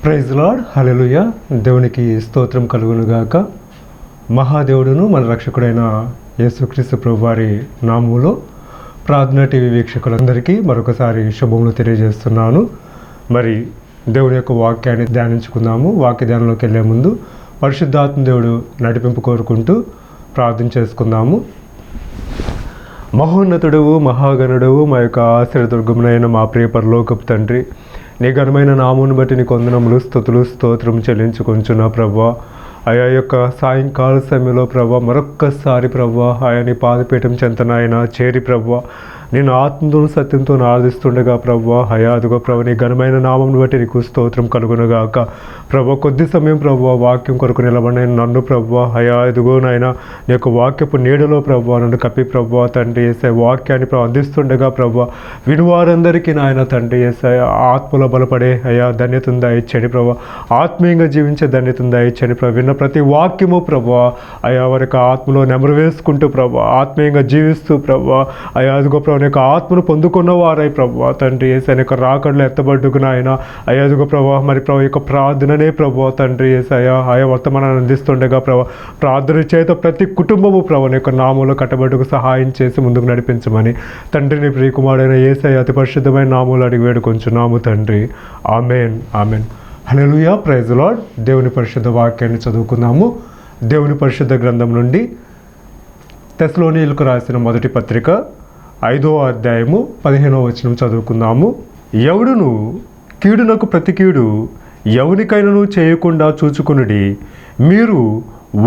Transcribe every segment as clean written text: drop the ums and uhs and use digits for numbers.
Praise lord, హల్లెలూయా. దేవునికి స్తోత్రం కలుగునుగాక. మహాదేవుడును మన రక్షకుడైన యేసుక్రీస్తు ప్రభువారి నామములో ప్రార్థనా టీవీ వీక్షకులందరికీ మరొకసారి శుభములు తెలియజేస్తున్నాను. మరి దేవుని యొక్క వాక్యాన్ని ధ్యానించుకుందాము. వాక్య ధ్యానంలోకి వెళ్ళే ముందు పరిశుద్ధాత్మ దేవుడు నడిపింపు కోరుకుంటూ ప్రార్థన చేసుకుందాము. మహోన్నతుడవు, మహాగణుడవు, మా యొక్క ఆశ్రయదుర్గమునైన మా ప్రియ పరలోకపు తండ్రి, నీ ఘనమైన నామమును బట్టి నీ వందనములు, స్తుతులు, స్తోత్రం చెల్లించుకొంచున్నా ప్రభువా. ఆయా యొక్క సాయంకాల సమయంలో ప్రభువా మరొక్కసారి ప్రభువా ఆయా నీ పాదపీఠం చెంతనాయన చేరి ప్రభువా నేను ఆత్మతో సత్యంతో ఆరాధిస్తుండగా ప్రభువా అయా అదుగో ప్రభు నీ ఘనమైన నామమును బట్టి నీకు స్తోత్రం కలుగునుగాక. ప్రభు కొద్ది సమయం ప్రభువా వాక్యం కొరకు నిలబడిన నన్ను ప్రభువా అయా ఎదుగో నాయన నీ యొక్క వాక్యపు నీడలో ప్రభువా నన్ను కప్పి ప్రభువా తండ్రి యేసే వాక్యాన్ని అందిస్తుండగా ప్రభువా వినువారందరికీ నాయన తండ్రి యేసే ఆత్మలో బలపడే అయా ధన్యత దయచేయండి ప్రభువా. ఆత్మీయంగా జీవించే ధన్యత దయచేయండి ప్రభు. విన్న ప్రతి వాక్యము ప్రభువా అయా వారి యొక్క ఆత్మలో నెమరు వేసుకుంటూ ప్రభువా ఆత్మీయంగా జీవిస్తూ ప్రభువా అయా అదుగో ప్రభు యొక్క ఆత్మను పొందుకున్న వారై ప్రభువా తండ్రి యేసే యొక్క రాకడలో ఎత్తబడ్డుకున్న ఆయన అయా అదుగో ప్రభా మరి ప్రభు యొక్క ప్రార్థననే ప్రభువా తండ్రి యేసే ఆయా వర్తమానాన్ని అందిస్తుండగా ప్రభా ప్రార్థన చేత ప్రతి కుటుంబము ప్రభు యొక్క నామంలో కట్టబడుకు సహాయం చేసి ముందుకు నడిపించమని తండ్రిని ప్రియకుమారుడైన యేసయ్య అతి పరిశుద్ధమైన నామములు అడిగి వేడుకొంచున్నాము తండ్రి. Amen, amen. Hallelujah. Praise Lord. దేవుని పరిశుద్ధ వాక్యాన్ని చదువుకుందాము. దేవుని పరిశుద్ధ గ్రంథం నుండి తెస్సలోనీయులకు రాసిన మొదటి పత్రిక 5వ అధ్యాయము 15వ వచనం చదువుకుందాము. ఎవడును కీడునకు ప్రతి కీడు ఎవనికైనను చేయకుండా చూచుకొనుడి. మీరు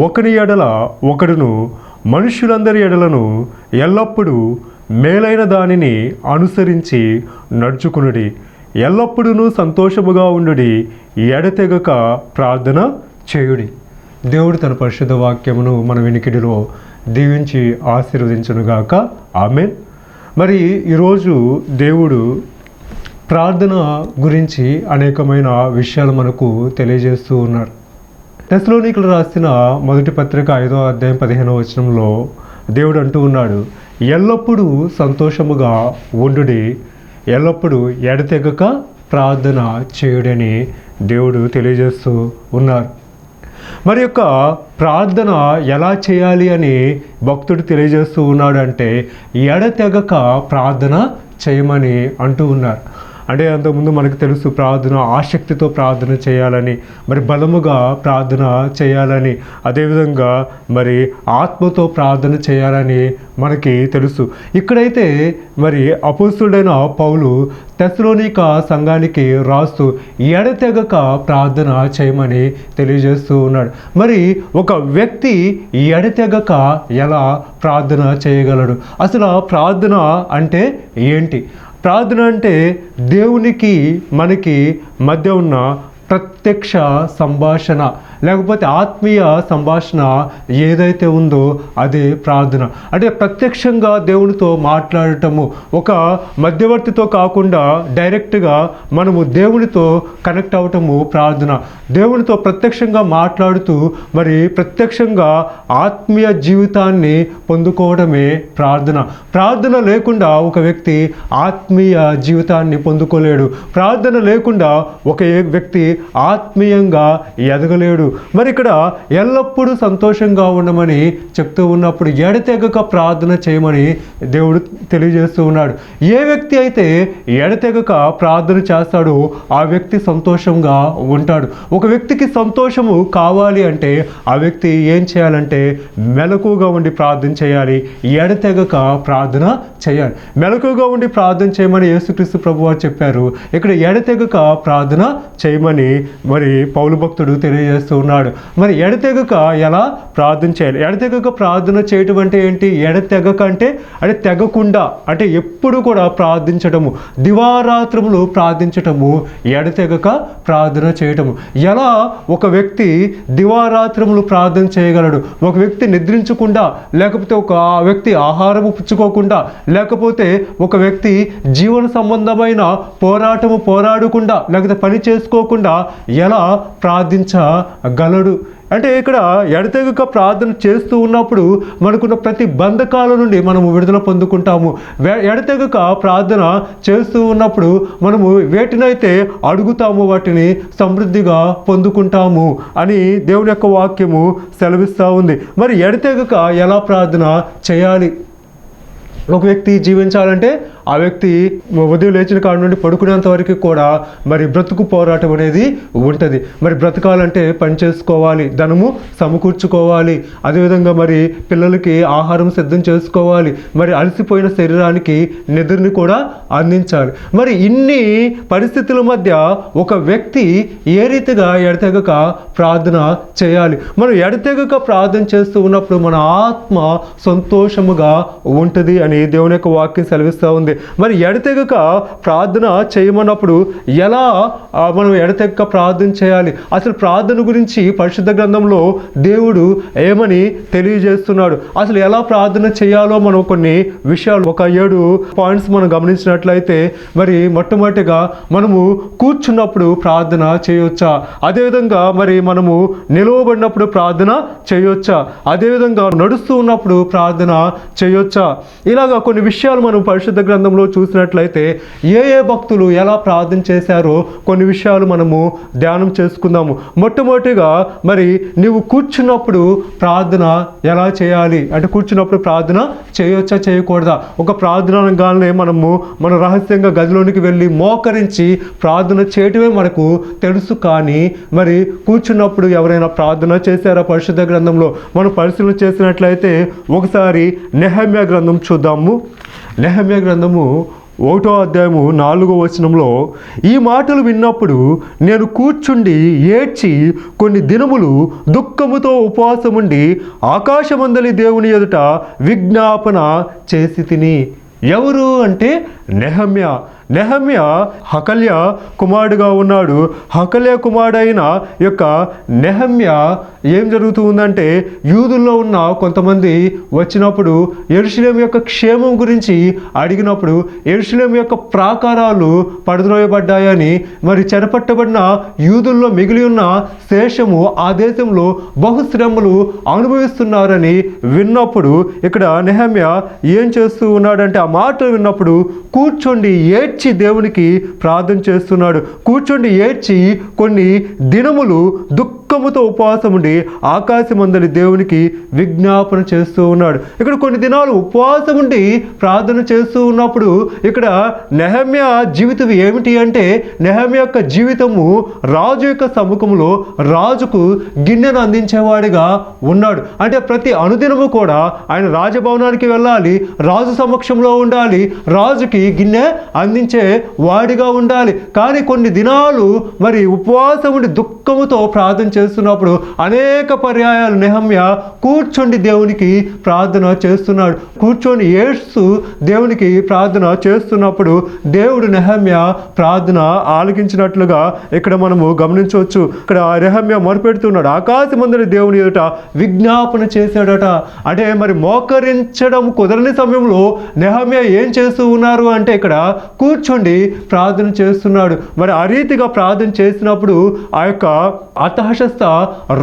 ఒకని ఎడల ఒకడును మనుష్యులందరి ఎడలను ఎల్లప్పుడూ మేలైన దానిని అనుసరించి నడుచుకునుడి. ఎల్లప్పుడూ సంతోషముగా ఉండుడి. ఎడతెగక ప్రార్థన చేయుడి. దేవుడు తన పరిశుద్ధ వాక్యమును మన వినికిడిలో దీవించి ఆశీర్వదించునుగాక. ఆమెన్. మరి ఈరోజు దేవుడు ప్రార్థన గురించి అనేకమైన విషయాలు మనకు తెలియజేస్తూ ఉన్నారు. తెస్సలోనీయులకు రాసిన మొదటి పత్రిక 5వ అధ్యాయం 15వ వచనంలో దేవుడు అంటూ ఉన్నాడు, ఎల్లప్పుడూ సంతోషముగా ఉండుడి, ఎల్లప్పుడూ ఎడతెగక ప్రార్థన చేయుడని దేవుడు తెలియజేస్తూ ఉన్నారు. మరి యొక్క ప్రార్థన ఎలా చేయాలి అని భక్తుడు తెలియజేస్తూ ఉన్నాడు అంటే ఎడతెగక ప్రార్థన చేయమని అంటూ ఉన్నారు. అంటే అంతకుముందు మనకు తెలుసు ప్రార్థన ఆసక్తితో ప్రార్థన చేయాలని, మరి బలముగా ప్రార్థన చేయాలని, అదేవిధంగా మరి ఆత్మతో ప్రార్థన చేయాలని మనకి తెలుసు. ఇక్కడైతే మరి అపోస్తలుడైన పౌలు తెస్సలోనిక సంఘానికి రాస్తూ ఎడతెగక ప్రార్థన చేయమని తెలియజేస్తూ ఉన్నాడు. మరి ఒక వ్యక్తి ఎడతెగక ఎలా ప్రార్థన చేయగలడు? అసలు ప్రార్థన అంటే ఏంటి? ప్రార్థన అంటే దేవునికి మనకి మధ్య ఉన్న ప్రత్యక్ష సంభాషణ, లేకపోతే ఆత్మీయ సంభాషణ ఏదైతే ఉందో అదే ప్రార్థన. అంటే ప్రత్యక్షంగా దేవునితో మాట్లాడటము, ఒక మధ్యవర్తితో కాకుండా డైరెక్ట్గా మనము దేవునితో కనెక్ట్ అవటము ప్రార్థన. దేవునితో ప్రత్యక్షంగా మాట్లాడుతూ మరి ప్రత్యక్షంగా ఆత్మీయ జీవితాన్ని పొందుకోవడమే ప్రార్థన. ప్రార్థన లేకుండా ఒక వ్యక్తి ఆత్మీయ జీవితాన్ని పొందుకోలేడు. ప్రార్థన లేకుండా ఒక వ్యక్తి ఆత్మీయంగా ఎదగలేడు. మరి ఇక్కడ ఎల్లప్పుడూ సంతోషంగా ఉండమని చెప్తూ ఉన్నప్పుడు ఎడతెగక ప్రార్థన చేయమని దేవుడు తెలియజేస్తూ ఉన్నాడు. ఏ వ్యక్తి అయితే ఎడతెగక ప్రార్థన చేస్తాడో ఆ వ్యక్తి సంతోషంగా ఉంటాడు. ఒక వ్యక్తికి సంతోషము కావాలి అంటే ఆ వ్యక్తి ఏం చేయాలంటే మెలకుగా ఉండి ప్రార్థన చేయాలి, ఎడతెగక ప్రార్థన చేయాలి. మెలకుగా ఉండి ప్రార్థన చేయమని యేసుక్రీస్తు ప్రభువారు చెప్పారు. ఇక్కడ ఎడతెగక ప్రార్థన చేయమని మరి పౌలు భక్తుడు తెలియజేస్తూ ఉన్నాడు. మరి ఎడతెగక ఎలా ప్రార్థన చేయాలి? ఎడతెగక ప్రార్థన చేయటం అంటే ఏంటి? ఎడతెగక అంటే తెగకుండా, అంటే ఎప్పుడు కూడా ప్రార్థించటము, దివారాత్రములు ప్రార్థించటము ఎడతెగక ప్రార్థన చేయటము. ఎలా ఒక వ్యక్తి దివారాత్రములు ప్రార్థన చేయగలడు? ఒక వ్యక్తి నిద్రించకుండా, లేకపోతే ఒక వ్యక్తి ఆహారము పుచ్చుకోకుండా, లేకపోతే ఒక వ్యక్తి జీవన సంబంధమైన పోరాడకుండా, లేకపోతే పని చేసుకోకుండా ఎలా ప్రార్థించగలడు? అంటే ఇక్కడ ఎడతెగక ప్రార్థన చేస్తూ ఉన్నప్పుడు మనకున్న ప్రతి బంధకాల నుండి మనము విడుదల పొందుకుంటాము. ఎడతెగక ప్రార్థన చేస్తూ ఉన్నప్పుడు మనము వేటినైతే అడుగుతామో వాటిని సమృద్ధిగా పొందుకుంటాము అని దేవుని యొక్క వాక్యము సెలవిస్తూ ఉంది. మరి ఎడతెగక ఎలా ప్రార్థన చేయాలి? ఒక వ్యక్తి జీవించాలంటే ఆ వ్యక్తి ఉదయం లేచిన కాడ నుండి పడుకునేంత వరకు కూడా మరి బ్రతుకు పోరాటం అనేది ఉంటుంది. మరి బ్రతకాలంటే పని చేసుకోవాలి, ధనము సమకూర్చుకోవాలి, అదేవిధంగా మరి పిల్లలకి ఆహారం సిద్ధం చేసుకోవాలి, మరి అలసిపోయిన శరీరానికి నిద్రని కూడా అందించాలి. మరి ఇన్ని పరిస్థితుల మధ్య ఒక వ్యక్తి ఏ రీతిగా ఎడతెగక ప్రార్థన చేయాలి? మనం ఎడతెగక ప్రార్థన చేస్తూ ఉన్నప్పుడు మన ఆత్మ సంతోషముగా ఉంటుంది అని దేవుని యొక్క వాక్యం సెలవిస్తూ ఉంది. మరి ఎడతెగక ప్రార్థన చేయమన్నప్పుడు ఎలా మనం ఎడతెగక ప్రార్థన చేయాలి? అసలు ప్రార్థన గురించి పరిశుద్ధ గ్రంథంలో దేవుడు ఏమని తెలియజేస్తున్నాడు? అసలు ఎలా ప్రార్థన చేయాలో మనం కొన్ని విషయాలు, ఒక 7 పాయింట్స్ మనం గమనించినట్లయితే, మరి మొట్టమొదటిగా మనము కూర్చున్నప్పుడు ప్రార్థన చేయొచ్చా? అదేవిధంగా మరి మనము నిలవబడినప్పుడు ప్రార్థన చేయొచ్చా? అదేవిధంగా నడుస్తూ ఉన్నప్పుడు ప్రార్థన చేయొచ్చా? ఇలాగా కొన్ని విషయాలు మనం పరిశుద్ధ గ్రంథంలో చూసినట్లయితే ఏ భక్తులు ఎలా ప్రార్థన చేశారో కొన్ని విషయాలు మనము ధ్యానం చేసుకుందాము. మొట్టమొదటిగా మరి నీవు కూర్చున్నప్పుడు ప్రార్థన ఎలా చేయాలి అంటే, కూర్చున్నప్పుడు ప్రార్థన చేయొచ్చా చేయకూడదా? ఒక ప్రార్థన అనగానే మన రహస్యంగా గదిలోనికి వెళ్ళి మోకరించి ప్రార్థన చేయటమే మనకు తెలుసు. కానీ మరి కూర్చున్నప్పుడు ఎవరైనా ప్రార్థన చేశారా? పరిశుద్ధ గ్రంథంలో మనం పరిశీలన చేసినట్లయితే ఒకసారి నెహెమ్యా గ్రంథం చూద్దాము. నెహెమ్యా గ్రంథము 1వ అధ్యాయము 4వ వచనంలో, ఈ మాటలు విన్నప్పుడు నేను కూర్చుండి ఏడ్చి కొన్ని దినములు దుఃఖముతో ఉపవాసముండి ఆకాశమందలి దేవుని ఎదుట విజ్ఞాపన చేసి తిని. ఎవరు అంటే నెహెమ్యా. నెహెమ్యా హకల్య కుమారుడుగా ఉన్నాడు. హకల్య కుమారుడైన యొక్క నెహెమ్యా ఏం జరుగుతూ ఉందంటే, యూదుల్లో ఉన్న కొంతమంది వచ్చినప్పుడు యెరూషలేము యొక్క క్షేమం గురించి అడిగినప్పుడు యెరూషలేము యొక్క ప్రాకారాలు పడద్రోయబడ్డాయని, మరి చెరపట్టబడిన యూదుల్లో మిగిలి ఉన్న శేషము ఆ దేశంలో బహుశ్రమలు అనుభవిస్తున్నారని విన్నప్పుడు ఇక్కడ నెహెమ్యా ఏం చేస్తూ ఉన్నాడంటే, ఆ మాటలు విన్నప్పుడు కూర్చోండి ఏడ్చి దేవునికి ప్రార్థన చేస్తున్నాడు. కూర్చోండి ఏడ్చి కొన్ని దినములు దుఃఖముతో ఉపవాసం ఉండి ఆకాశమందలి దేవునికి విజ్ఞాపన చేస్తూ ఉన్నాడు. ఇక్కడ కొన్ని దినాలు ఉపవాసం ఉండి ప్రార్థన చేస్తూ ఉన్నప్పుడు ఇక్కడ నెహెమ్యా జీవితం ఏమిటి అంటే, నెహెమ్యా యొక్క జీవితము రాజు యొక్క సముఖంలో రాజుకు గిన్నెను అందించేవాడిగా ఉన్నాడు. అంటే ప్రతి అనుదినము కూడా ఆయన రాజభవనానికి వెళ్ళాలి, రాజు సమక్షంలో ఉండాలి, రాజుకి గిన్నె అందించే వాడిగా ఉండాలి. కానీ కొన్ని దినాలు మరి ఉపవాసం ఉండి దుఃఖముతో ప్రార్థన చేస్తున్నప్పుడు అనేక పర్యాయాలు నెహెమ్యా కూర్చొని దేవునికి ప్రార్థన చేస్తున్నాడు. కూర్చొని ఏడ్స్తూ దేవునికి ప్రార్థన చేస్తున్నప్పుడు దేవుడు నెహెమ్యా ప్రార్థన ఆలకించినట్లుగా ఇక్కడ మనము గమనించవచ్చు. ఇక్కడ నెహెమ్యా మొరపెడుతున్నాడు, ఆకాశమందలి దేవుని ఎదుట విజ్ఞాపన చేశాడట. అంటే మరి మోకరించడం కుదరని సమయంలో నెహెమ్యా ఏం చేస్తూ ఉన్నారు అంటే, ఇక్కడ కూర్చోండి ప్రార్థన చేస్తున్నాడు. మరి ఆ రీతిగా ప్రార్థన చేసినప్పుడు ఆ యొక్క అర్తహషస్త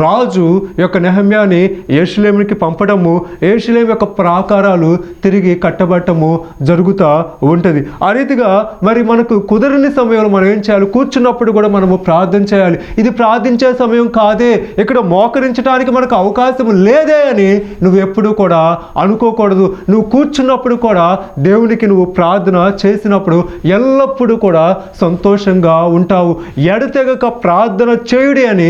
రాజు యొక్క నెహెమ్యాని యెరూషలేముకి పంపడము, యెరూషలేము యొక్క ప్రాకారాలు తిరిగి కట్టబట్టము జరుగుతూ ఉంటుంది. ఆ రీతిగా మరి మనకు కుదరని సమయంలో మనం ఏం చేయాలి? కూర్చున్నప్పుడు కూడా మనము ప్రార్థన చేయాలి. ఇది ప్రార్థించే సమయం కాదే, ఇక్కడ మోకరించడానికి మనకు అవకాశం లేదే అని నువ్వు ఎప్పుడూ కూడా అనుకోకూడదు. నువ్వు కూర్చున్నప్పుడు కూడా దేవునికి నువ్వు ప్రార్థన చేసినప్పుడు ఎల్లప్పుడూ కూడా సంతోషంగా ఉంటావు. ఎడతెగక ప్రార్థన చేయుడి అని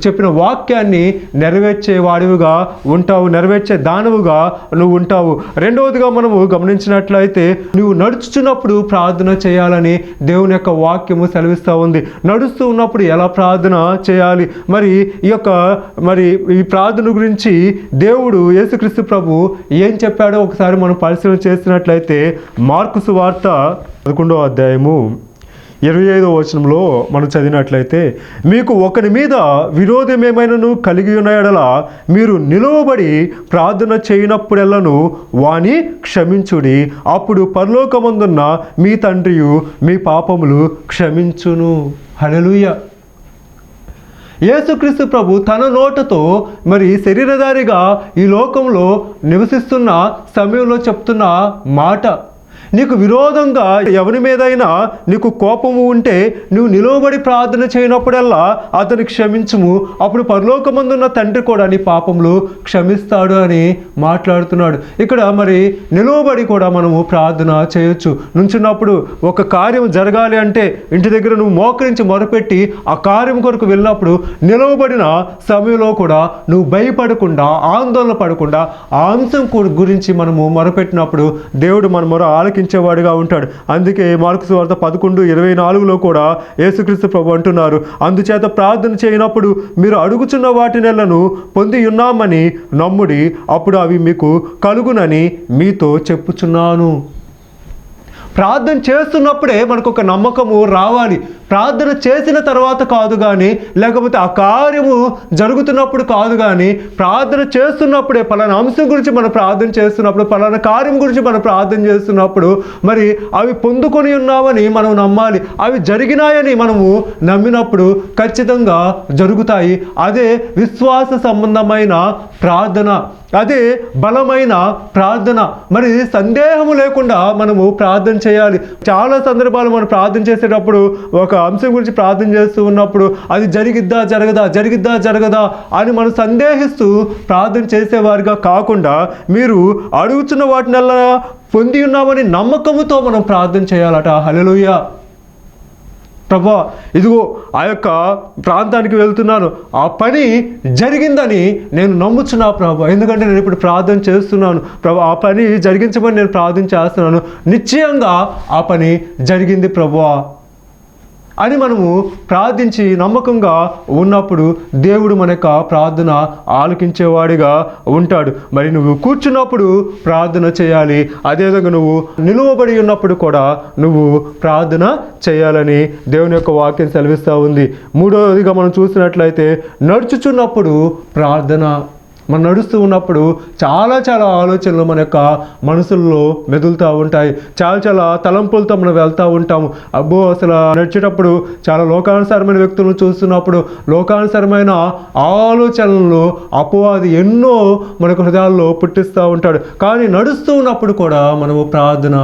చెప్పిన వాక్యాన్ని నెరవేర్చే వాడివిగా ఉంటావు, నెరవేర్చే దానవుగా నువ్వు ఉంటావు. రెండవదిగా మనము గమనించినట్లయితే, నువ్వు నడుచుచున్నప్పుడు ప్రార్థన చేయాలని దేవుని యొక్క వాక్యము సెలవిస్తూ ఉంది. నడుస్తూ ఉన్నప్పుడు ఎలా ప్రార్థన చేయాలి? మరి ఈ ప్రార్థన గురించి దేవుడు యేసుక్రీస్తు ప్రభు ఏం చెప్పాడో ఒకసారి మనం పరిశీలన చేసినట్లయితే, మార్కు సువార్త 11వ అధ్యాయము 25వ వచనంలో మనం చదివినట్లయితే, మీకు ఒకరి మీద విరోధం ఏమైనాను కలిగి ఉన్న యెడల మీరు నిలువబడి ప్రార్థన చేయనప్పుడెల్లను వాని క్షమించుడి, అప్పుడు పరలోకమందున్న మీ తండ్రియు మీ పాపములు క్షమించును. హల్లెలూయా. యేసుక్రీస్తు ప్రభు తన నోటతో మరి శరీరధారిగా ఈ లోకంలో నివసిస్తున్న సమయంలో చెప్తున్న మాట, నీకు విరోధంగా ఎవరి మీదైనా నీకు కోపము ఉంటే నువ్వు నిలువబడి ప్రార్థన చేయనప్పుడల్లా అతని క్షమించుము, అప్పుడు పరలోకమందున్న తండ్రి కూడా నీ పాపములు క్షమిస్తాడు అని మాట్లాడుతున్నాడు. ఇక్కడ మరి నిలువబడి కూడా మనము ప్రార్థన చేయొచ్చు. నుంచున్నప్పుడు ఒక కార్యం జరగాలి అంటే ఇంటి దగ్గర నువ్వు మోకరించి మొరపెట్టి ఆ కార్యం కొరకు వెళ్ళినప్పుడు నిలవబడిన సమయంలో కూడా నువ్వు భయపడకుండా, ఆందోళన పడకుండా ఆ అంశం గురించి మనము మొరపెట్టినప్పుడు దేవుడు మన మొర ఆలకించేవాడుగా ఉంటాడు. అందుకే మార్కు సువార్త 11:24 కూడా యేసుక్రీస్తు ప్రభు అంటున్నారు, అందుచేత ప్రార్థన చేయనప్పుడు మీరు అడుగుచున్న వాటినెల్లను పొంది ఉన్నామని నమ్ముడి, అప్పుడు అవి మీకు కలుగునని మీతో చెప్పుచున్నాను. ప్రార్థన చేస్తున్నప్పుడే మనకు ఒక నమ్మకము రావాలి. ప్రార్థన చేసిన తర్వాత కాదు కానీ, లేకపోతే ఆ కార్యము జరుగుతున్నప్పుడు కాదు కానీ, ప్రార్థన చేస్తున్నప్పుడే పలానా అంశం గురించి మనం ప్రార్థన చేస్తున్నప్పుడు, పలానా కార్యం గురించి మనం ప్రార్థన చేస్తున్నప్పుడు మరి అవి పొందుకొని ఉన్నామని మనం నమ్మాలి. అవి జరిగినాయని మనము నమ్మినప్పుడు ఖచ్చితంగా జరుగుతాయి. అదే విశ్వాస సంబంధమైన ప్రార్థన, అదే బలమైన ప్రార్థన. మరి సందేహము లేకుండా మనము ప్రార్థన చేయాలి. చాలా సందర్భాలు మనం ప్రార్థన చేసేటప్పుడు ఒక అంశం గురించి ప్రార్థన చేస్తూ ఉన్నప్పుడు అది జరిగిద్దా జరగదా అని మనం సందేహిస్తూ ప్రార్థన చేసేవారిగా కాకుండా, మీరు అడుగుతున్న వాటినల్లా పొంది ఉన్నామని నమ్మకముతో మనం ప్రార్థన చేయాలట. హల్లెలూయా. ప్రభా, ఇదిగో ఆ యొక్క ప్రాంతానికి వెళ్తున్నాను, ఆ పని జరిగిందని నేను నమ్ముచున్నా ప్రభా, ఎందుకంటే నేను ఇప్పుడు ప్రార్థన చేస్తున్నాను ప్రభా, ఆ పని జరిగించమని నేను ప్రార్థన చేస్తున్నాను, నిశ్చయంగా ఆ పని జరిగింది ప్రభా అని మనము ప్రార్థించి నమ్మకంగా ఉన్నప్పుడు దేవుడు మన యొక్క ప్రార్థన ఆలకించేవాడిగా ఉంటాడు. మరి నువ్వు కూర్చున్నప్పుడు ప్రార్థన చేయాలి, అదేవిధంగా నువ్వు నిలువబడి ఉన్నప్పుడు కూడా నువ్వు ప్రార్థన చేయాలని దేవుని యొక్క వాక్యం సెలవిస్తూ ఉంది. మూడవదిగా మనం చూసినట్లయితే నడుచుచున్నప్పుడు ప్రార్థన. మనం నడుస్తూ ఉన్నప్పుడు చాలా ఆలోచనలు మన యొక్క మనసుల్లో మెదులుతూ ఉంటాయి. చాలా తలంపులతో మనం వెళ్తూ ఉంటాము. అబ్బో, అసలు నడిచేటప్పుడు చాలా లోకానుసారమైన వ్యక్తులను చూస్తున్నప్పుడు లోకానుసారమైన ఆలోచనలు అపవాది ఎన్నో మనకు హృదయాల్లో పుట్టిస్తూ ఉంటాడు. కానీ నడుస్తూ ఉన్నప్పుడు కూడా మనము ప్రార్థన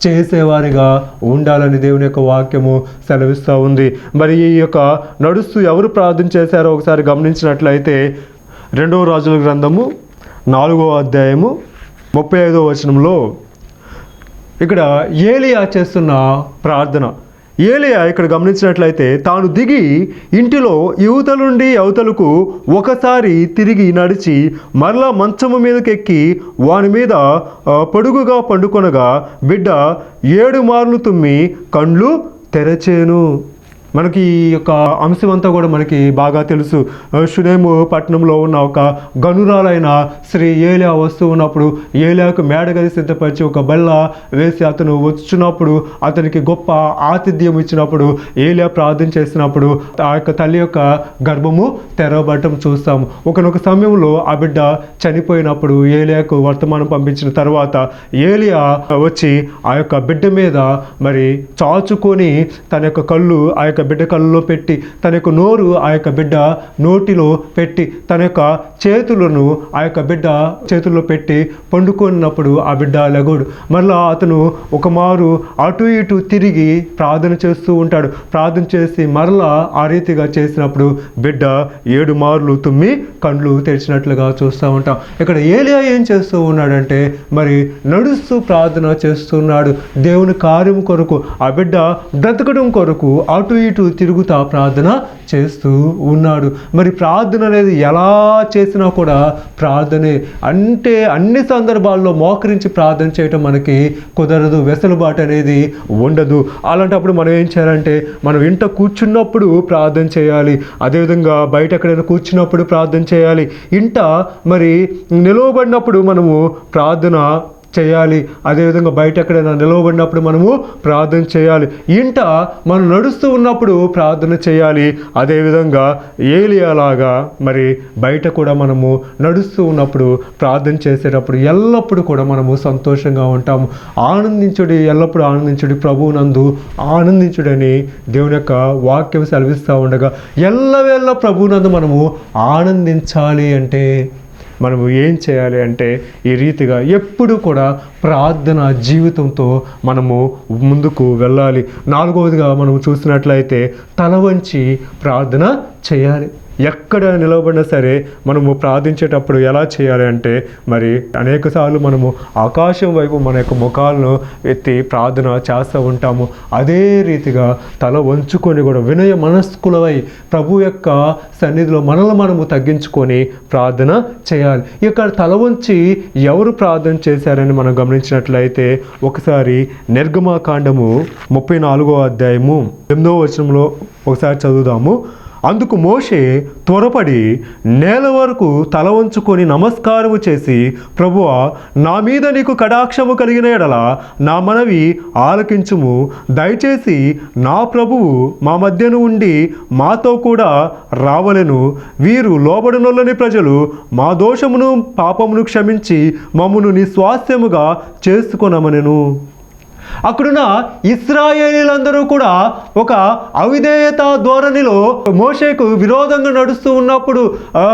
చేసేవారిగా ఉండాలని దేవుని యొక్క వాక్యము సెలవిస్తూ ఉంది. మరి ఈ యొక్క నడుస్తూ ఎవరు ప్రార్థన చేశారో ఒకసారి గమనించినట్లయితే 2వ రాజుల గ్రంథము 4వ అధ్యాయము 35వ వచనంలో ఇక్కడ ఏలియా చేస్తున్న ప్రార్థన. ఏలియా ఇక్కడ గమనించినట్లయితే తాను దిగి ఇంటిలో యువతల నుండి అవతలకు ఒకసారి తిరిగి నడిచి మరలా మంచము మీదకెక్కి వాని మీద పొడుగుగా పండుకొనగా బిడ్డ 7 మార్లు తుమ్మి కండ్లు తెరచేను. మనకి ఈ యొక్క అంశం అంతా కూడా మనకి బాగా తెలుసు. షునేము పట్టణంలో ఉన్న ఒక గనురాలైన శ్రీ ఏలియా వస్తూ ఉన్నప్పుడు ఏలియాకు మేడగది సిద్ధపరిచి ఒక బల్ల వేసి అతను వచ్చినప్పుడు అతనికి గొప్ప ఆతిథ్యం ఇచ్చినప్పుడు ఏలియా ప్రార్థన చేసినప్పుడు ఆ యొక్క తల్లి యొక్క గర్భము తెరవబడటం చూస్తాము. ఒకనొక సమయంలో ఆ బిడ్డ చనిపోయినప్పుడు ఏలియాకు వర్తమానం పంపించిన తర్వాత ఏలియా వచ్చి ఆ యొక్క బిడ్డ మీద మరి చాచుకొని తన యొక్క కళ్ళు ఆ యొక్క బిడ్డ కళ్ళలో పెట్టి, తన యొక్క నోరు ఆ యొక్క బిడ్డ నోటిలో పెట్టి, తన యొక్క చేతులను ఆ యొక్క బిడ్డ చేతుల్లో పెట్టి పండుకున్నప్పుడు ఆ బిడ్డ లెగోడు. మరలా అతను ఒక మారు అటు ఇటు తిరిగి ప్రార్థన చేస్తూ ఉంటాడు. ప్రార్థన చేసి మరలా ఆ రీతిగా చేసినప్పుడు బిడ్డ 7 మార్లు తుమ్మి కండ్లు తెరిచినట్లుగా చూస్తూ ఉంటాం. ఇక్కడ ఏలియా ఏం చేస్తూ ఉన్నాడంటే మరి నడుస్తూ ప్రార్థన చేస్తున్నాడు. దేవుని కార్యం కొరకు, ఆ బిడ్డ బ్రతకడం కొరకు అటు ఇటు తిరుగుతా ప్రార్థన చేస్తూ ఉన్నాడు. మరి ప్రార్థన అనేది ఎలా చేసినా కూడా ప్రార్థనే. అంటే అన్ని సందర్భాల్లో మోకరించి ప్రార్థన చేయటం మనకి కుదరదు, వెసులుబాటు అనేది ఉండదు. అలాంటప్పుడు మనం ఏం చేయాలంటే మనం ఇంట కూర్చున్నప్పుడు ప్రార్థన చేయాలి, అదేవిధంగా బయట ఎక్కడైనా కూర్చున్నప్పుడు ప్రార్థన చేయాలి. ఇంట మరి నిలవబడినప్పుడు మనము ప్రార్థన చేయాలి. అదేవిధంగా బయట ఎక్కడైనా నిలవబడినప్పుడు మనము ప్రార్థన చేయాలి. ఇంట మనం నడుస్తూ ఉన్నప్పుడు ప్రార్థన చేయాలి. అదేవిధంగా ఏలియాలాగా మరి బయట కూడా మనము నడుస్తూ ఉన్నప్పుడు ప్రార్థన చేసేటప్పుడు ఎల్లప్పుడూ కూడా మనము సంతోషంగా ఉంటాము. ఆనందించుడి, ఎల్లప్పుడూ ఆనందించుడి, ప్రభువునందు ఆనందించుడని దేవుని యొక్క వాక్యం సెలవిస్తూ ఉండగా ఎల్లవేళ ప్రభువునందు మనము ఆనందించాలి అంటే మనము ఏం చేయాలి అంటే ఈ రీతిగా ఎప్పుడు కూడా ప్రార్థన జీవితంతో మనము ముందుకు వెళ్ళాలి. 4వదిగా మనం చూసినట్లయితే తల వంచి ప్రార్థన చేయాలి. ఎక్కడ నిలవబడినా సరే మనము ప్రార్థించేటప్పుడు ఎలా చేయాలి అంటే మరి అనేకసార్లు మనము ఆకాశం వైపు మన యొక్క ముఖాలను ఎత్తి ప్రార్థన చేస్తూ ఉంటాము. అదే రీతిగా తల వంచుకొని కూడా వినయ మనస్కులవై ప్రభు యొక్క సన్నిధిలో మనము తగ్గించుకొని ప్రార్థన చేయాలి. ఇక్కడ తల వంచి ఎవరు ప్రార్థన చేశారని మనం గమనించినట్లయితే ఒకసారి నిర్గమకాండము 34వ అధ్యాయము 8వ వచనంలో ఒకసారి చదువుదాము. అందుకు మోషే త్వరపడి నేల వరకు తల వంచుకొని నమస్కారము చేసి, ప్రభువా, నా మీద నీకు కటాక్షము కలిగిన ఎడల నా మనవి ఆలకించుము. దయచేసి నా ప్రభువు మా మధ్యను ఉండి మాతో కూడా రావలెను. వీరు లోబడనొల్లని ప్రజలు మా దోషమును పాపమును క్షమించి మమ్మును నీ స్వాస్థ్యముగా చేసుకొనమనెను. అక్కడున్న ఇశ్రాయేలీలందరూ కూడా ఒక అవిధేయత ధోరణిలో మోషేకు విరోధంగా నడుస్తూ ఉన్నప్పుడు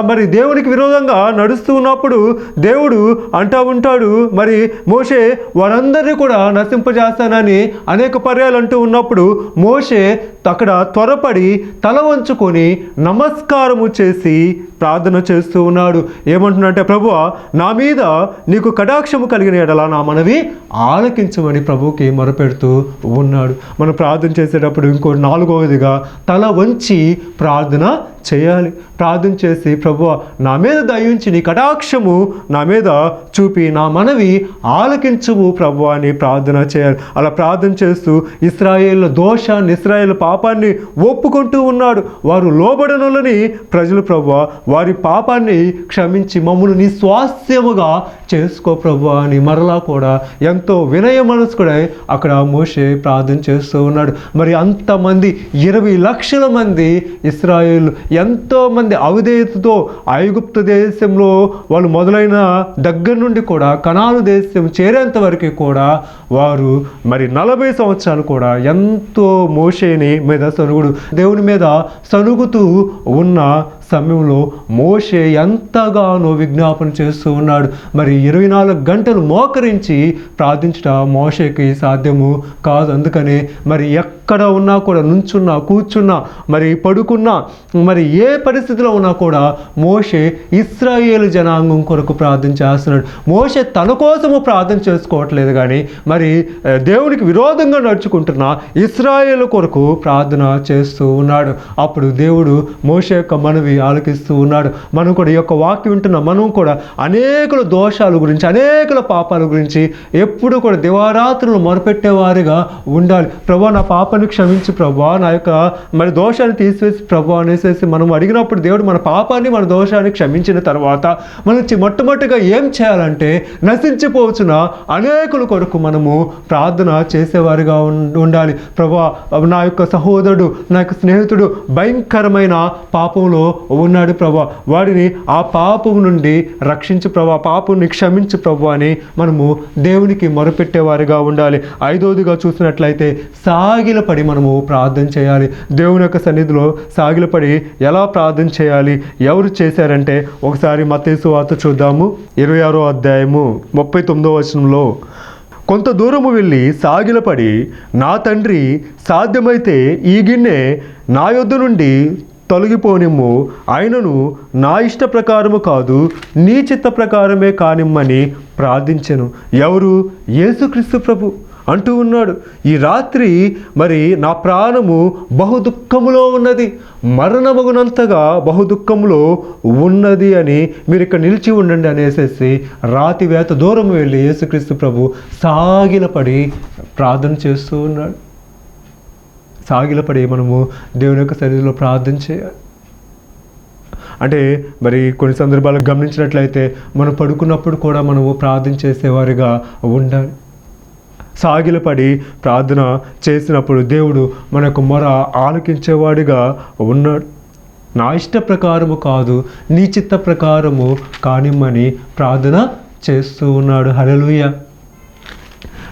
మరి దేవునికి విరోధంగా నడుస్తూ ఉన్నప్పుడు దేవుడు అంటూ ఉంటాడు, మరి మోషే వారందరినీ కూడా నశింపజేస్తానని అనేక పర్యాలు అంటూ ఉన్నప్పుడు మోషే అక్కడ త్వరపడి తల వంచుకొని నమస్కారము చేసి ప్రార్థన చేస్తూ ఉన్నాడు. ఏమంటున్నాడంటే, ప్రభువా, నా మీద నీకు కటాక్షము కలిగిన ఎడల నా మనవి ఆలకించమని ప్రభువుకి మొరపెడుతూ ఉన్నాడు. మనం ప్రార్థన చేసేటప్పుడు ఇంకో 4వదిగా తల వంచి ప్రార్థన చేయాలి. ప్రార్థన చేసి, ప్రభువా, నా మీద దయించి నీ కటాక్షము నా మీద చూపి నా మనవి ఆలకించుము ప్రభువా అని ప్రార్థన చేయాలి. అలా ప్రార్థన చేస్తూ ఇశ్రాయేలు దోషాన్ని, ఇశ్రాయేలు పాపాన్ని ఒప్పుకుంటూ ఉన్నాడు. వారు లోబడనులని ప్రజలు, ప్రభువా, వారి పాపాన్ని క్షమించి మమ్మల్ని నీ స్వాస్థ్యముగా చేసుకో ప్రభువా అని మరలా కూడా ఎంతో వినయ మనస్కుడై అక్కడ మోషే ప్రార్థన చేస్తూ ఉన్నాడు. మరి అంతమంది 20 లక్షల మంది ఇశ్రాయేలు ఎంతోమంది అవిధేయతతో ఐగుప్తు దేశంలో వాళ్ళు మొదలైన దగ్గర నుండి కూడా కనాను దేశం చేరేంత వరకు కూడా వారు మరి 40 సంవత్సరాలు కూడా ఎంతో మోషేని మీద సనుగుడు, దేవుని మీద సనుగుతూ ఉన్న సమయంలో మోషే ఎంతగానో విజ్ఞాపన చేస్తూ ఉన్నాడు. మరి 24 గంటలు మోకరించి ప్రార్థించడం మోషేకి సాధ్యము కాదు. అందుకనే మరి ఎక్కడ ఉన్నా కూడా, నుంచున్నా, కూర్చున్నా, మరి పడుకున్నా, మరి ఏ పరిస్థితిలో ఉన్నా కూడా మోషే ఇశ్రాయేలు జనాంగం కొరకు ప్రార్థన చేస్తున్నాడు. మోషే తన కోసము ప్రార్థన చేసుకోవట్లేదు, కానీ మరి దేవునికి విరోధంగా నడుచుకుంటున్న ఇశ్రాయేలు కొరకు ప్రార్థన చేస్తూ ఉన్నాడు. అప్పుడు దేవుడు మోషే యొక్క మనవి ఆలకిస్తూ ఉన్నాడు. మనం కూడా ఈ యొక్క వాక్యం వింటున్న మనం కూడా అనేకుల దోషాల గురించి, అనేకుల పాపాల గురించి ఎప్పుడు కూడా దివారాత్రులు మొరపెట్టేవారిగా ఉండాలి. ప్రభువా, నా పాపాన్ని క్షమించి ప్రభువా, నా యొక్క మరి దోషాన్ని తీసివేసి ప్రభువా అనేసి మనం అడిగినప్పుడు దేవుడు మన పాపాన్ని, మన దోషాన్ని క్షమించిన తర్వాత మనం మొట్టమొదటిగా ఏం చేయాలంటే నశించిపోవచ్చున అనేకుల కొరకు మనము ప్రార్థన చేసేవారిగా ఉండాలి. ప్రభువా, నా యొక్క సహోదరుడు, నా యొక్క స్నేహితుడు భయంకరమైన పాపంలో ఉన్నాడు ప్రభువా, వాడిని ఆ పాపం నుండి రక్షించు ప్రభువా, పాపంని క్షమించు ప్రభువా అని మనము దేవునికి మొరపెట్టేవారిగా ఉండాలి. 5వదిగా చూసినట్లయితే సాగిలపడి మనము ప్రార్థన చేయాలి. దేవుని యొక్క సన్నిధిలో సాగిలపడి ఎలా ప్రార్థన చేయాలి, ఎవరు చేశారంటే ఒకసారి మత్తయి సువార్త చూద్దాము. 26వ అధ్యాయము 39వ వచనంలో, కొంత దూరము వెళ్ళి సాగిలపడి, నా తండ్రి, సాధ్యమైతే ఈ గిన్నె నా యొద్ద నుండి తొలగిపోనిమ్ము, ఆయనను నా ఇష్ట ప్రకారము కాదు నీ చిత్త ప్రకారమే కానిమ్మని ప్రార్థించెను. ఎవరు? యేసుక్రీస్తు ప్రభు అంటూ ఉన్నాడు, ఈ రాత్రి మరి నా ప్రాణము బహుదుఃఖములో ఉన్నది, మరణమగునంతగా బహుదుఃఖములో ఉన్నది అని మీరు ఇక్కడ నిలిచి ఉండండి అనేసి రాతివేత దూరం వెళ్ళి యేసుక్రీస్తు ప్రభు సాగిలపడి ప్రార్థన చేస్తూ ఉన్నాడు. సాగిలపడి మనము దేవుని యొక్క సన్నిధిలో ప్రార్థన చేయాలి. అంటే మరి కొన్ని సందర్భాలు గమనించినట్లయితే మనం పడుకున్నప్పుడు కూడా మనము ప్రార్థన చేసేవారిగా ఉండాలి. సాగిలపడి ప్రార్థన చేసినప్పుడు దేవుడు మన యొక్క మొర ఆలకించేవాడిగా ఉన్నాడు. నా ఇష్ట ప్రకారము కాదు, నీ చిత్త ప్రకారము కానిమ్మని ప్రార్థన చేస్తూ ఉన్నాడు. హల్లెలూయా.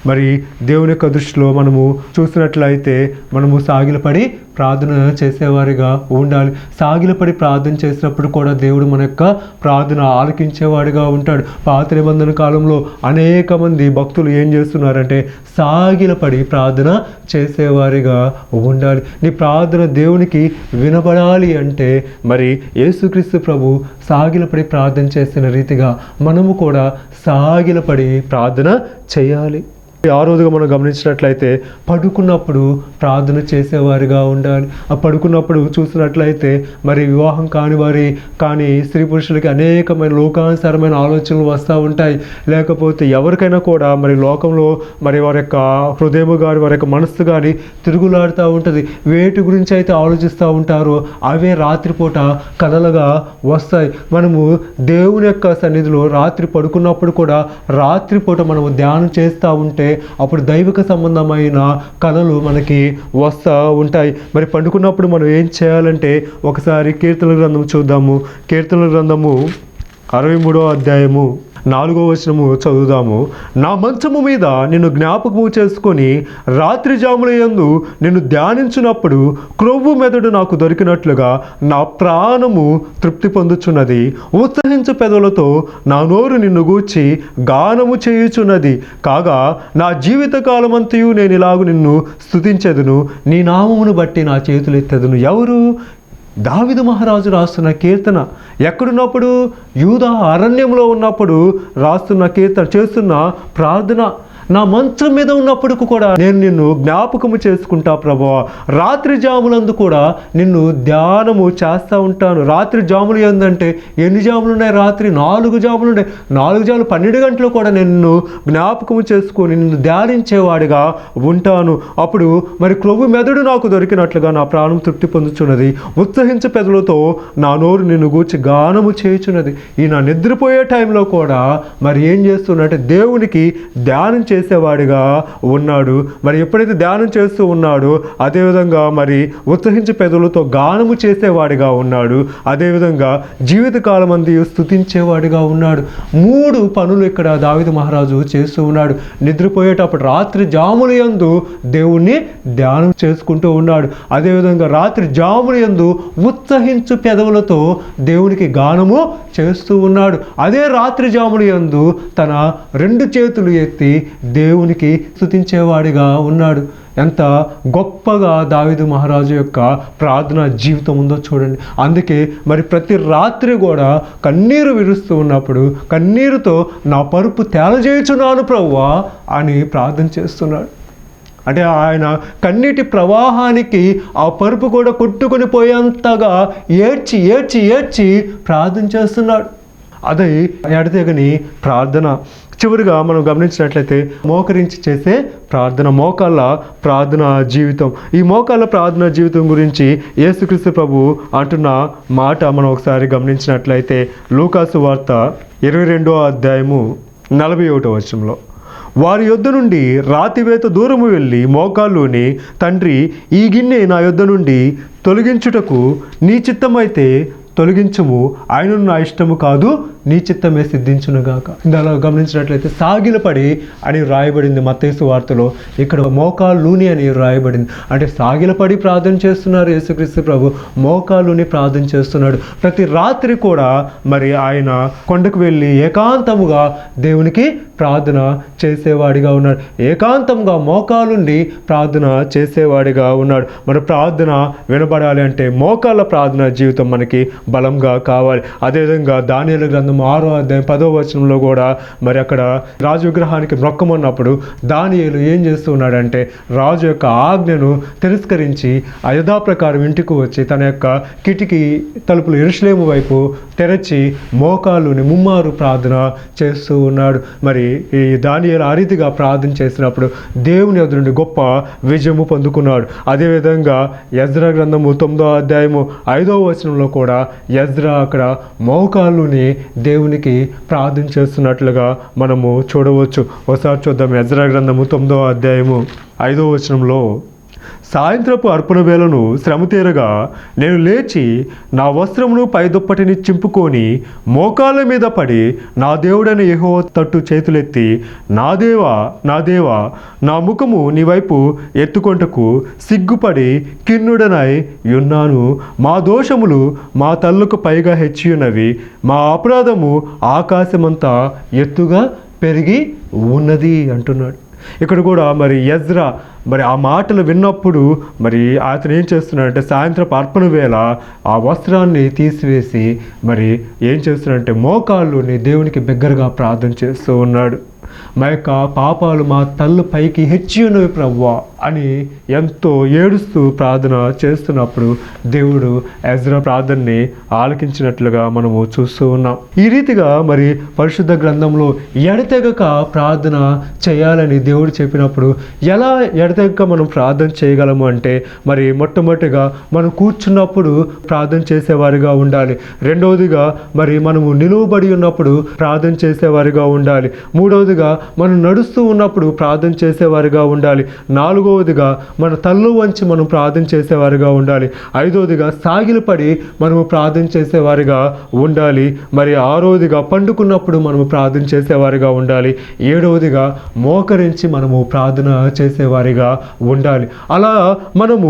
మరి దేవుని యొక్క దృష్టిలో మనము చూసినట్లయితే మనము సాగిలపడి ప్రార్థన చేసేవారిగా ఉండాలి. సాగిలపడి ప్రార్థన చేసినప్పుడు కూడా దేవుడు మన యొక్క ప్రార్థన ఆలకించేవాడిగా ఉంటాడు. పాత నిబంధన కాలంలో అనేక మంది భక్తులు ఏం చేస్తున్నారంటే సాగిలపడి ప్రార్థన చేసేవారిగా ఉండాలి. నీ ప్రార్థన దేవునికి వినబడాలి అంటే మరి యేసుక్రీస్తు ప్రభు సాగిలపడి ప్రార్థన చేసిన రీతిగా మనము కూడా సాగిలపడి ప్రార్థన చేయాలి. ఆ రోజుగా మనం గమనించినట్లయితే పడుకున్నప్పుడు ప్రార్థన చేసేవారిగా ఉండాలి. ఆ పడుకున్నప్పుడు చూసినట్లయితే మరి వివాహం కాని వారి కానీ స్త్రీ పురుషులకి అనేకమైన లోకానుసారమైన ఆలోచనలు వస్తూ ఉంటాయి. లేకపోతే ఎవరికైనా కూడా మరి లోకంలో మరి వారి యొక్క హృదయము కానీ వారి యొక్క మనస్సు కానీ తిరుగులాడుతూ ఉంటుంది. వేటి గురించి అయితే ఆలోచిస్తూ ఉంటారో అవే రాత్రిపూట కలలుగా వస్తాయి. మనము దేవుని యొక్క సన్నిధిలో రాత్రి పడుకున్నప్పుడు కూడా రాత్రిపూట మనము ధ్యానం చేస్తూ ఉంటే అప్పుడు దైవిక సంబంధమైన కళలు మనకి వస్తూ ఉంటాయి. మరి పండుకున్నప్పుడు మనం ఏం చేయాలంటే ఒకసారి కీర్తనల గ్రంథం చూద్దాము. కీర్తనల గ్రంథము 63వ అధ్యాయము 4వ వచనము చదువుదాము. నా మంచము మీద నిన్ను జ్ఞాపకము చేసుకొని రాత్రి జాముల యందు నిన్ను ధ్యానించినప్పుడు క్రొవ్వు మెదడు నాకు దొరికినట్లుగా నా ప్రాణము తృప్తి పొందుచున్నది. ఉత్సహించు పెదవులతో నా నోరు నిన్ను గూర్చి గానము చేయుచున్నది. కాగా నా జీవిత కాలమంతయు నేను ఇలాగు నిన్ను స్తుతించెదను, నీ నామమును బట్టి నా చేతులు ఎత్తెదను. ఎవరు? దావీదు మహారాజు రాస్తున్న కీర్తన. ఎక్కడున్నప్పుడు? యూదా అరణ్యంలో ఉన్నప్పుడు రాస్తున్న కీర్తన, చేస్తున్న ప్రార్థన. నా మంచం మీద ఉన్నప్పుడు కూడా నేను నిన్ను జ్ఞాపకము చేసుకుంటా ప్రభువా. రాత్రి జాములందు కూడా నిన్ను ధ్యానము చేస్తూ ఉంటాను. రాత్రి జాములు ఏందంటే ఎన్ని జాములు ఉన్నాయి? రాత్రి 4 జాములు ఉన్నాయి. 4 జాములు 12 గంటలు కూడా నిన్ను జ్ఞాపకము చేసుకొని నిన్ను ధ్యానించేవాడిగా ఉంటాను. అప్పుడు మరి క్రొవ్వు మెదడు నాకు దొరికినట్లుగా నా ప్రాణం తృప్తి పొందుచున్నది. ఉత్సహించే పెదవులతో నా నోరు నిన్ను గూర్చి గానము చేయుచున్నది. ఈ నా నిద్రపోయే టైంలో కూడా మరి ఏం చేస్తున్నట్టే దేవునికి ధ్యానం చేసేవాడిగా ఉన్నాడు. మరి ఎప్పుడైతే ధ్యానం చేస్తూ ఉన్నాడో అదేవిధంగా మరి ఉత్సహించే పెదవులతో గానము చేసేవాడిగా ఉన్నాడు. అదేవిధంగా జీవితకాలం అంది స్తుతించేవాడిగా ఉన్నాడు. 3 పనులు ఇక్కడ దావీదు మహారాజు చేస్తూ ఉన్నాడు. నిద్రపోయేటప్పుడు రాత్రి జాముల యందు దేవుణ్ణి ధ్యానం చేసుకుంటూ ఉన్నాడు. అదేవిధంగా రాత్రి జాముల యందు ఉత్సహించు పెదవులతో దేవునికి గానము చేస్తూ ఉన్నాడు. అదే రాత్రి జాముల యందు తన 2 చేతులు ఎత్తి దేవునికి స్తుతించేవాడిగా ఉన్నాడు. ఎంత గొప్పగా దావీదు మహారాజు యొక్క ప్రార్థన జీవితం ఉందో చూడండి. అందుకే మరి ప్రతి రాత్రి కూడా కన్నీరు విరుస్తూ ఉన్నప్పుడు కన్నీరుతో నా పరుపు తేలజేయుచున్నాను ప్రభువా అని ప్రార్థన చేస్తున్నాడు. అంటే ఆయన కన్నీటి ప్రవాహానికి ఆ పరుపు కూడా కొట్టుకొని పోయేంతగా ఏడ్చి ఏడ్చి ఏడ్చి ప్రార్థన చేస్తున్నాడు. అది ఎడతెగని ప్రార్థన. చివరిగా మనం గమనించినట్లయితే మోకరించి చేసే ప్రార్థన, మోకాళ్ళ ప్రార్థన జీవితం. ఈ మోకాళ్ళ ప్రార్థన జీవితం గురించి యేసుక్రీస్తు ప్రభు అంటున్న మాట మనం ఒకసారి గమనించినట్లయితే లూకాసు వార్త 22వ అధ్యాయము 41వ వచనంలో, వారి యొద్ద నుండి రాతివేత దూరము వెళ్ళి మోకాళ్ళుని, తండ్రి ఈ గిన్నె నా యొద్ద నుండి తొలగించుటకు నీ చిత్తమైతే తొలగించుము, ఆయనను నా ఇష్టము కాదు నీ చిత్తమే సిద్ధించునుగాక. ఇందులో గమనించినట్లయితే సాగిలపడి అని రాయబడింది మత్తయి వార్తలో. ఇక్కడ మోకాళ్ళుని అని రాయబడింది. అంటే సాగిలపడి ప్రార్థన చేస్తున్నారు యేసుక్రీస్తు ప్రభు, మోకాళ్ళుని ప్రార్థన చేస్తున్నాడు. ప్రతి రాత్రి కూడా మరి ఆయన కొండకు వెళ్ళి ఏకాంతముగా దేవునికి ప్రార్థన చేసేవాడిగా ఉన్నాడు. ఏకాంతంగా మోకాలుండి ప్రార్థన చేసేవాడిగా ఉన్నాడు. మన ప్రార్థన వినబడాలి అంటే మోకాళ్ళ ప్రార్థన జీవితం మనకి బలంగా కావాలి. అదేవిధంగా దానియేలు గ్రంథం 6వ అధ్యాయం 10వ వచనంలో కూడా మరి అక్కడ రాజు విగ్రహానికి మొక్కమన్నప్పుడు దానియేలు ఏం చేస్తున్నాడంటే రాజు యొక్క ఆజ్ఞను తిరస్కరించి ఆ యథాప్రకారం ఇంటికి వచ్చి తన యొక్క కిటికీ తలుపులు యెరూషలేము వైపు తెరచి మోకాళ్ళుని ముమ్మారు ప్రార్థన చేస్తూ ఉన్నాడు. మరి మరి ఈ దానియేలు ఆ రీతిగా ప్రార్థన చేసినప్పుడు దేవుని ఎదురు నుండి గొప్ప విజయము పొందుకున్నాడు. అదేవిధంగా ఎజ్రా గ్రంథము 9వ అధ్యాయము 5వ వచనంలో కూడా ఎజ్రా అక్కడ మోకాళ్ళుని దేవునికి ప్రార్థన చేస్తున్నట్లుగా మనము చూడవచ్చు. ఒకసారి చూద్దాం. ఎజ్రా గ్రంథము 9వ అధ్యాయము 5వ వచనంలో, సాయంత్రపు అర్పణ వేళను శ్రమ తీరగా నేను లేచి నా వస్త్రమును పైదుప్పటిని చింపుకొని మోకాళ్ళ మీద పడి నా దేవుడైన యెహోవా తట్టు చేతులెత్తి, నా దేవా నా దేవా, నా ముఖము నీ వైపు ఎత్తుకొంటకు సిగ్గుపడి కిన్నుడనై యున్నాను. మా దోషములు మా తల్లుకు పైగా హెచ్చియున్నవి, మా అపరాధము ఆకాశమంతా ఎత్తుగా పెరిగి ఉన్నది అంటున్నాడు. ఇక్కడ కూడా మరి ఎజ్రా మరి ఆ మాటలు విన్నప్పుడు మరి అతను ఏం చేస్తున్నాడంటే సాయంత్రపు అర్పణ వేళ ఆ వస్త్రాన్ని తీసివేసి మరి ఏం చేస్తున్నాడంటే మోకాళ్ళుని దేవునికి బిగ్గరగా ప్రార్థన చేస్తూ ఉన్నాడు. మా యొక్క పాపాలు మా తల్లు పైకి హెచ్చి ఉన్నవి ప్రభువా అని ఎంతో ఏడుస్తూ ప్రార్థన చేస్తున్నప్పుడు దేవుడు ఎజ్రా ప్రార్థనని ఆలకించినట్లుగా మనము చూస్తూ ఉన్నాం. ఈ రీతిగా మరి పరిశుద్ధ గ్రంథంలో ఎడతెగక ప్రార్థన చేయాలని దేవుడు చెప్పినప్పుడు ఎలా ఎడతెగక మనం ప్రార్థన చేయగలము అంటే మరి మొట్టమొదటిగా మనం కూర్చున్నప్పుడు ప్రార్థన చేసేవారిగా ఉండాలి. రెండవదిగా మరి మనము నిలువబడి ఉన్నప్పుడు ప్రార్థన చేసేవారిగా ఉండాలి. మూడవదిగా మనం నడుస్తూ ఉన్నప్పుడు ప్రార్థన చేసేవారిగా ఉండాలి. నాలుగవదిగా మన తల్లు వంచి మనం ప్రార్థన చేసేవారిగా ఉండాలి. ఐదవదిగా సాగిలపడి మనము ప్రార్థన చేసేవారిగా ఉండాలి. మరి ఆరవదిగా పండుకున్నప్పుడు మనము ప్రార్థన చేసేవారిగా ఉండాలి. ఏడవదిగా మోకరించి మనము ప్రార్థన చేసేవారిగా ఉండాలి. అలా మనము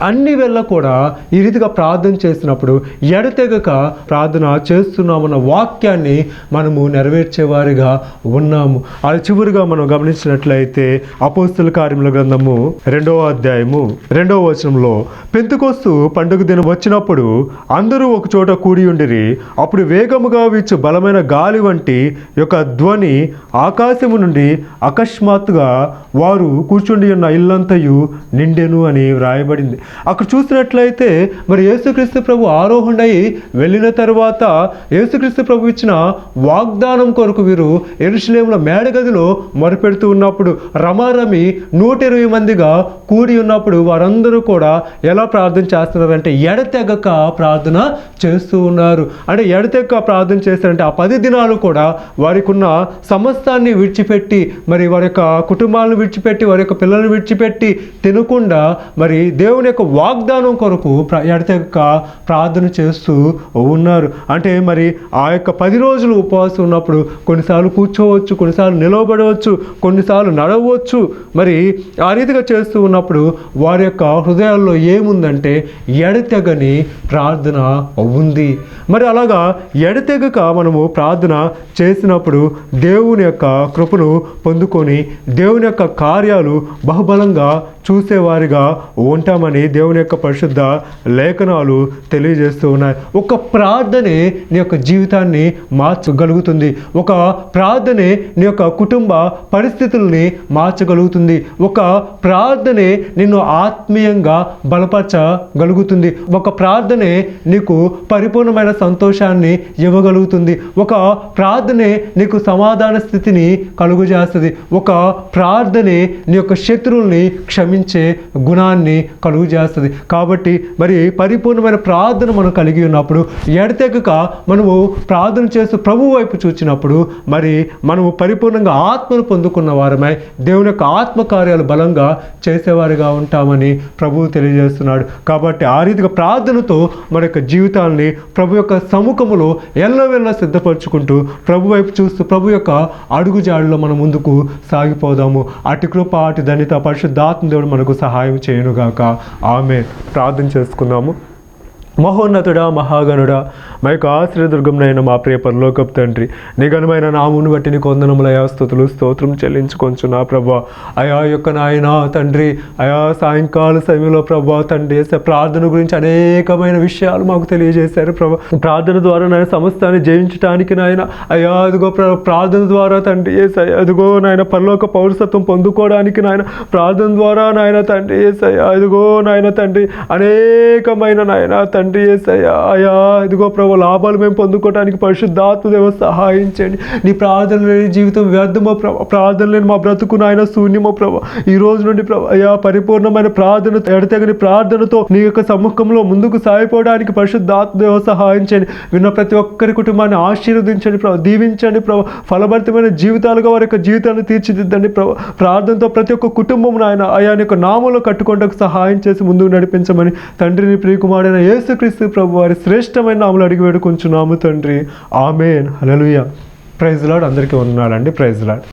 అన్ని వేళ కూడా ఈ రీతిగా ప్రార్థన చేసినప్పుడు ఎడతెగక ప్రార్థన చేస్తున్నామన్న వాక్యాన్ని మనము నెరవేర్చేవారిగా ఉన్నాము. అది చివరిగా మనం గమనించినట్లయితే అపోస్తల కార్యముల గ్రంథము 2వ అధ్యాయము 2వ వచనంలో, పెంతెకొస్తు పండుగ దినం వచ్చినప్పుడు అందరూ ఒక చోట కూడి ఉండిరి. అప్పుడు వేగముగా వీచు బలమైన గాలి వంటి యొక్క ధ్వని ఆకాశము నుండి అకస్మాత్తుగా వారు కూర్చుండి ఉన్న ఇల్లంతయు నిండెను అని వ్రాయబడింది. అక్కడ చూసినట్లయితే మరి యేసుక్రీస్తు ప్రభు ఆరోహణై వెళ్ళిన తర్వాత యేసుక్రీస్తు ప్రభు ఇచ్చిన వాగ్దానం కొరకు వీరు యెరూషలేములో మేడగదిలో మొరపెడుతూ ఉన్నప్పుడు రమారమి 120 మందిగా కూడి ఉన్నప్పుడు వారందరూ కూడా ఎలా ప్రార్థన చేస్తున్నారంటే ఎడతెగక ప్రార్థన చేస్తూ ఉన్నారు. అంటే ఎడతెగక ప్రార్థన చేస్తారంటే ఆ 10 దినాలు కూడా వారికి ఉన్న సమస్తాన్ని విడిచిపెట్టి మరి వారి యొక్క కుటుంబాలను విడిచిపెట్టి వారి యొక్క పిల్లలను విడిచిపెట్టి తినకుండా మరి దేవుని యొక్క వాగ్దానం కొరకు ఎడతెగక ప్రార్థన చేస్తూ ఉన్నారు. అంటే మరి ఆ యొక్క 10 రోజులు ఉపవాసం ఉన్నప్పుడు కొన్నిసార్లు కూర్చోవచ్చు, కొన్నిసార్లు నిలవబడవచ్చు, కొన్నిసార్లు నడవచ్చు. మరి ఆ రీతిగా చేస్తూ ఉన్నప్పుడు వారి యొక్క హృదయాల్లో ఏముందంటే ఎడతెగని ప్రార్థన ఉంది. మరి అలాగా ఎడతెగక మనము ప్రార్థన చేసినప్పుడు దేవుని యొక్క కృపను పొందుకొని దేవుని యొక్క కార్యాలు బహుబలంగా చూసేవారిగా ఉంటామని దేవుని యొక్క పరిశుద్ధ లేఖనాలు తెలియజేస్తూ ఉన్నాయి. ఒక ప్రార్థనే నీ యొక్క జీవితాన్ని మార్చగలుగుతుంది. ఒక ప్రార్థనే నీ యొక్క కుటుంబ పరిస్థితుల్ని మార్చగలుగుతుంది. ఒక ప్రార్థనే నిన్ను ఆత్మీయంగా బలపరచగలుగుతుంది. ఒక ప్రార్థనే నీకు పరిపూర్ణమైన సంతోషాన్ని ఇవ్వగలుగుతుంది. ఒక ప్రార్థనే నీకు సమాధాన స్థితిని కలుగజేస్తుంది. ఒక ప్రార్థనే నీ యొక్క శత్రువుల్ని క్షమించే గుణాన్ని కలుగజేస్తుంది. కాబట్టి మరి పరిపూర్ణమైన ప్రార్థన మనం కలిగి ఉన్నప్పుడు ఎడతెగక మనము ప్రార్థన చేస్తూ ప్రభు వైపు చూచినప్పుడు మరి మనము పరిపూర్ణంగా ఆత్మను పొందుకున్న వారమై దేవుని యొక్క ఆత్మకార్యాలు బలంగా చేసేవారిగా ఉంటామని ప్రభువు తెలియజేస్తున్నాడు. కాబట్టి ఆ రీతిగా ప్రార్థనతో మన యొక్క జీవితాన్ని ప్రభు యొక్క సముఖములో ఎల్లవెల్లా సిద్ధపరచుకుంటూ ప్రభు వైపు చూస్తూ ప్రభు యొక్క అడుగుజాడులో మనం ముందుకు సాగిపోదాము. అటు కృప అటు ధన్యత పరిశుద్ధాత్మ దేవుడు మనకు సహాయం చేయనుగాక. ఆమె ప్రార్థన చేసుకుందాము. మహోన్నతుడా మహాగణుడా మా యొక్క ఆశ్రయదుర్గంనైనా మా ప్రియ పరలోకపు తండ్రి, నీ ఘనమైన నామును బట్టి నీకు వందనములయా స్తుతులు స్తోత్రం చెల్లించుకొంచున్నా ప్రభా. అయా యొక్క నాయన తండ్రి, అయా సాయంకాల సమయంలో ప్రభా తండ్రి ప్రార్థన గురించి అనేకమైన విషయాలు మాకు తెలియజేశారు ప్రభా. ప్రార్థన ద్వారా నాయన సమస్తాన్ని జయించడానికి నాయన అయా అదిగో ప్రార్థన ద్వారా తండ్రి అదిగో నాయన పరలోక పౌరసత్వం పొందుకోవడానికి నాయన ప్రార్థన ద్వారా నాయన తండ్రి అదిగో నాయన తండ్రి అనేకమైన నాయన తండ్రి తండ్రి యేసయ్యా. అయా ఇదిగో ప్రభు లాభాలు మేము పొందుకోవడానికి పరిశుద్ధాత్మ దేవ సహాయం చేయండి. నీ ప్రార్థన లేని జీవితం వ్యర్థమో ప్రభు, ప్రార్థన లేని మా బ్రతుకు నాయన శూన్యమో ప్రభు. ఈ రోజు నుండి ప్రభు అయా పరిపూర్ణమైన ప్రార్థన, ఎడతెగని ప్రార్థనతో నీ యొక్క సముఖంలో ముందుకు సాగిపోవడానికి పరిశుద్ధాత్మ దేవ సహాయం చేయండి. విన్న ప్రతి ఒక్కరి కుటుంబాన్ని ఆశీర్వదించండి ప్రభు, దీవించండి ప్రభు. ఫలభరితమైన జీవితాలుగా వారి యొక్క జీవితాన్ని తీర్చిదిద్దండి ప్రభు. ప్రార్థనతో ప్రతి ఒక్క కుటుంబం నాయన అయా నీ యొక్క నామంలో కట్టుకోవడానికి సహాయం చేసి ముందుకు నడిపించమని తండ్రిని ప్రియకుమారుడైన యేసుక్రీస్తు ప్రభు వారి శ్రేష్టమైన నామములో అడిగి వేడుకొంచున్నాము తండ్రి. ఆమేన్. హల్లెలూయా. Praise Lord. అందరికీ వందనాలండి. Praise lord.